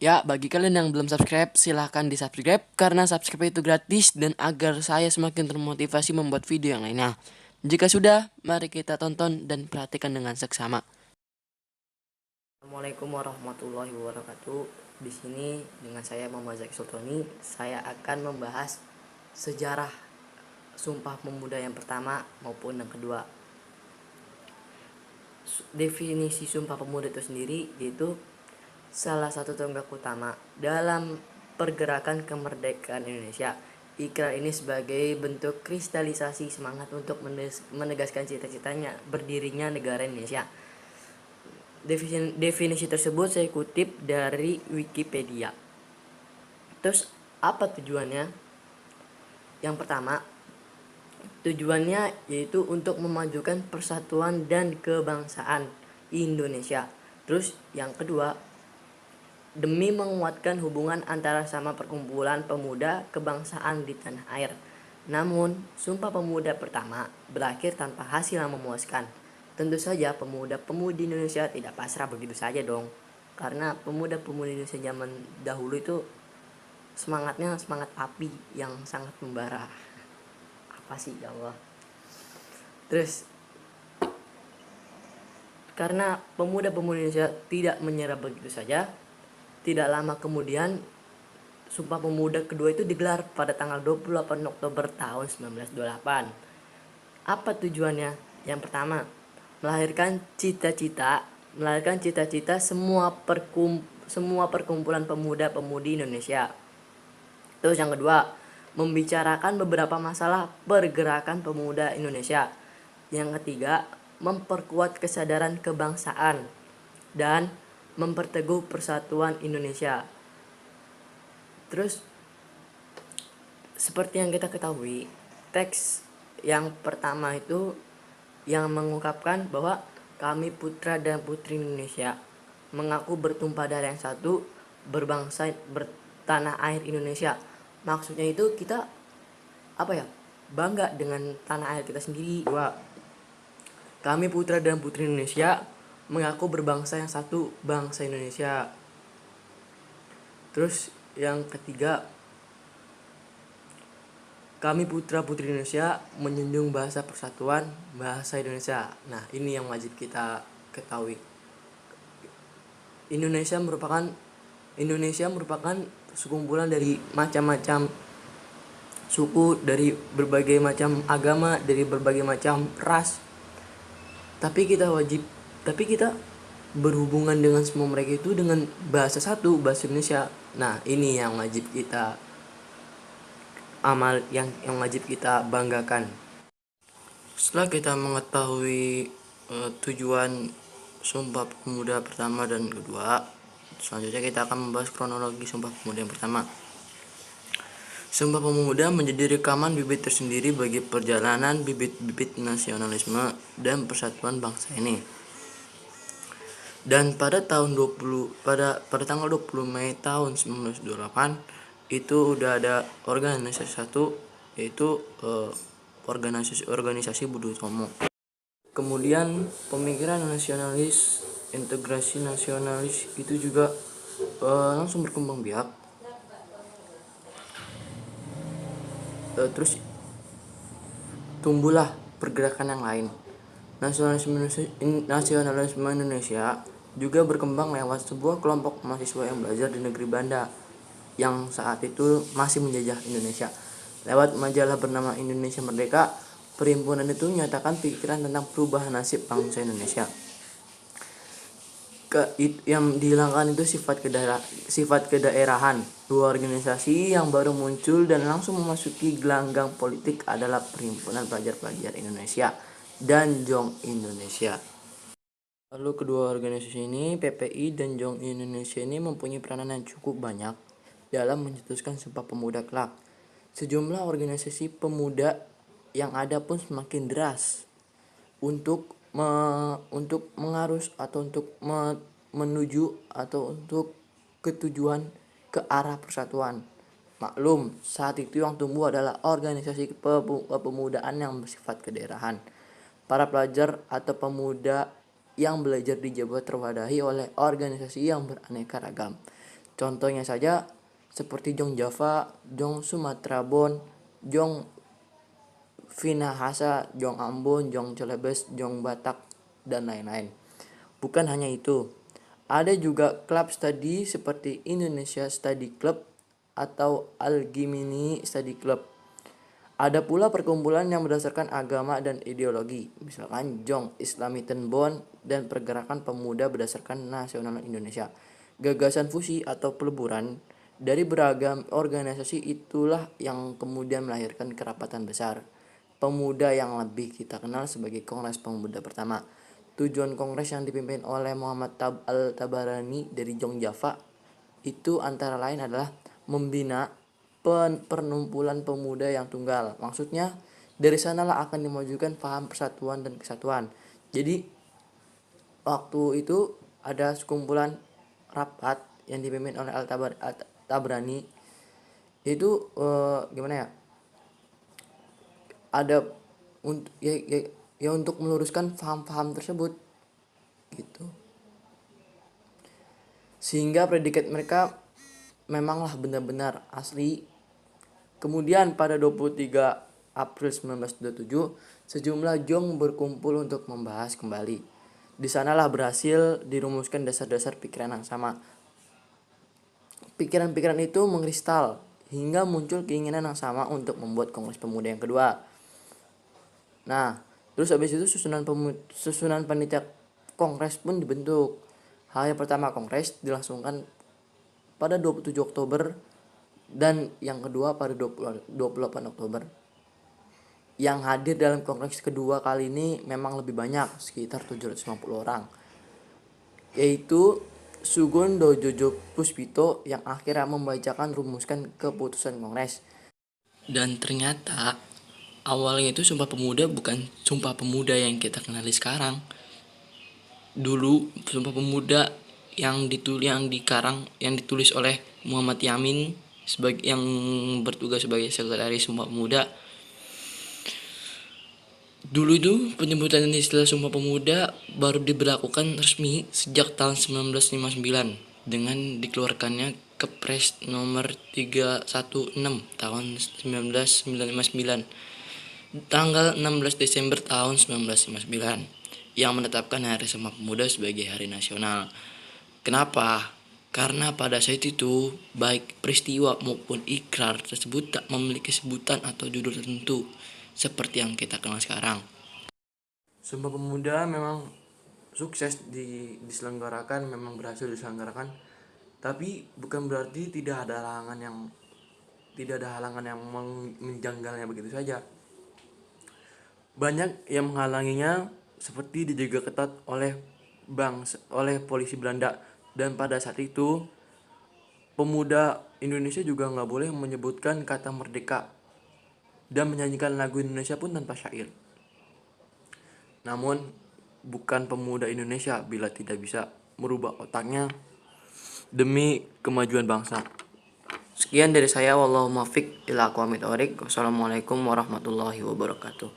Ya, bagi kalian yang belum subscribe, silahkan di-subscribe karena subscribe itu gratis dan agar saya semakin termotivasi membuat video yang lainnya. Jika sudah, mari kita tonton dan perhatikan dengan seksama. Assalamualaikum warahmatullahi wabarakatuh. Di sini dengan saya Muhammad Zaki Sultoni, saya akan membahas sejarah Sumpah Pemuda yang pertama maupun yang kedua. Definisi Sumpah Pemuda itu sendiri yaitu salah satu tonggak utama dalam pergerakan kemerdekaan Indonesia. Ikrar ini sebagai bentuk kristalisasi semangat untuk menegaskan cita-citanya berdirinya negara Indonesia. Definisi tersebut saya kutip dari Wikipedia. Terus apa tujuannya? Yang pertama, tujuannya yaitu untuk memajukan persatuan dan kebangsaan Indonesia. Terus yang kedua, demi menguatkan hubungan antara sama perkumpulan pemuda kebangsaan di tanah air. Namun, Sumpah Pemuda pertama berakhir tanpa hasil yang memuaskan. Tentu saja pemuda-pemudi Indonesia tidak pasrah begitu saja dong. Karena pemuda-pemudi Indonesia zaman dahulu itu semangatnya semangat api yang sangat membara. Apa sih ya Allah. Terus karena pemuda-pemudi Indonesia tidak menyerah begitu saja, tidak lama kemudian Sumpah Pemuda kedua itu digelar pada tanggal 28 Oktober tahun 1928. Apa tujuannya? Yang pertama, melahirkan cita-cita semua perkumpulan pemuda-pemudi Indonesia. Terus yang kedua, membicarakan beberapa masalah pergerakan pemuda Indonesia. Yang ketiga, memperkuat kesadaran kebangsaan dan memperteguh persatuan Indonesia. Terus seperti yang kita ketahui, teks yang pertama itu yang mengungkapkan bahwa kami putra dan putri Indonesia mengaku bertumpah darah yang satu, berbangsa bertanah air Indonesia. Maksudnya itu kita bangga dengan tanah air kita sendiri. Bahwa kami putra dan putri Indonesia mengaku berbangsa yang satu, bangsa Indonesia. Terus yang ketiga, kami putra putri Indonesia menjunjung bahasa persatuan, bahasa Indonesia. Nah, ini yang wajib kita ketahui. Indonesia merupakan sekumpulan dari macam-macam suku, dari berbagai macam agama, dari berbagai macam ras. Tapi kita berhubungan dengan semua mereka itu dengan bahasa satu, bahasa Indonesia. Nah, ini yang wajib kita yang wajib kita banggakan. Setelah kita mengetahui tujuan Sumpah Pemuda pertama dan kedua, selanjutnya kita akan membahas kronologi Sumpah Pemuda yang pertama. Sumpah Pemuda menjadi rekaman bibit tersendiri bagi perjalanan bibit-bibit nasionalisme dan persatuan bangsa ini. Dan pada tanggal 20 Mei tahun 1928 itu udah ada organisasi satu, yaitu organisasi Budi Utomo. Kemudian pemikiran nasionalis, integrasi nasionalis itu juga langsung berkembang biak. Terus tumbuhlah pergerakan yang lain. Nasionalisme Indonesia juga berkembang lewat sebuah kelompok mahasiswa yang belajar di negeri Banda yang saat itu masih menjajah Indonesia. Lewat majalah bernama Indonesia Merdeka, perhimpunan itu menyatakan pikiran tentang perubahan nasib bangsa Indonesia. Yang dihilangkan itu sifat kedaerahan. Dua organisasi yang baru muncul dan langsung memasuki gelanggang politik adalah Perhimpunan Pelajar-Pelajar Indonesia dan Jong Indonesia. Lalu kedua organisasi ini, PPI dan Jong Indonesia ini mempunyai peranan yang cukup banyak dalam mencetuskan Sumpah Pemuda kelak. Sejumlah organisasi pemuda yang ada pun semakin deras untuk mengarus atau untuk menuju atau untuk ketujuan ke arah persatuan. Maklum, saat itu yang tumbuh adalah organisasi kepemudaan yang bersifat kedaerahan. Para pelajar atau pemuda yang belajar di Jawa terwadahi oleh organisasi yang beraneka ragam. Contohnya saja seperti Jong Java, Jong Sumatera Bon, Jong Vinahasa, Jong Ambon, Jong Celebes, Jong Batak, dan lain-lain. Bukan hanya itu, ada juga klub studi seperti Indonesia Study Club atau Al-Gimini Study Club. Ada pula perkumpulan yang berdasarkan agama dan ideologi, misalkan Jong Islami Tenbon dan Pergerakan Pemuda Berdasarkan Nasional Indonesia. Gagasan fusi atau peleburan dari beragam organisasi itulah yang kemudian melahirkan kerapatan besar pemuda yang lebih kita kenal sebagai Kongres Pemuda pertama. Tujuan kongres yang dipimpin oleh Muhammad Al-Tabarani dari Jong Java itu antara lain adalah membina perkumpulan pemuda yang tunggal. Maksudnya dari sanalah akan dimajukan paham persatuan dan kesatuan. Jadi waktu itu ada sekumpulan rapat yang dipimpin oleh Al-Tabrani itu gimana ya? Ada untuk ya untuk meluruskan paham-paham tersebut gitu. Sehingga predikat mereka memanglah benar-benar asli. Kemudian pada 23 April 1927, sejumlah Jong berkumpul untuk membahas kembali. Di sanalah berhasil dirumuskan dasar-dasar pikiran yang sama. Pikiran-pikiran itu mengkristal hingga muncul keinginan yang sama untuk membuat Kongres Pemuda yang kedua. Nah, terus habis itu susunan panitia kongres pun dibentuk. Hari pertama kongres dilangsungkan pada 27 Oktober dan yang kedua pada 28 Oktober. Yang hadir dalam kongres kedua kali ini memang lebih banyak, sekitar 750 orang. Yaitu Sugun Dojojo Puspito yang akhirnya membacakan rumuskan keputusan kongres. Dan ternyata awalnya itu Sumpah Pemuda bukan Sumpah Pemuda yang kita kenali sekarang. Dulu Sumpah Pemuda yang ditulis oleh Muhammad Yamin sebagai yang bertugas sebagai sekretaris Sumpah Pemuda. Dulu itu penyebutan istilah Sumpah Pemuda baru diberlakukan resmi sejak tahun 1959 dengan dikeluarkannya Kepres nomor 316 tahun 1959 tanggal 16 Desember tahun 1959 yang menetapkan Hari Sumpah Pemuda sebagai hari nasional. Kenapa? Karena pada saat itu baik peristiwa maupun ikrar tersebut tak memiliki sebutan atau judul tertentu seperti yang kita kenal sekarang. Sumpah Pemuda memang sukses diselenggarakan, memang berhasil diselenggarakan, tapi bukan berarti tidak ada halangan yang menjanggalnya begitu saja. Banyak yang menghalanginya, seperti dijaga ketat oleh polisi Belanda, dan pada saat itu pemuda Indonesia juga nggak boleh menyebutkan kata merdeka dan menyanyikan lagu Indonesia pun tanpa syair. Namun bukan pemuda Indonesia bila tidak bisa merubah otaknya demi kemajuan bangsa. Sekian dari saya, wallahu muwaffiq ila aqwamit thoriq. Wassalamualaikum warahmatullahi wabarakatuh.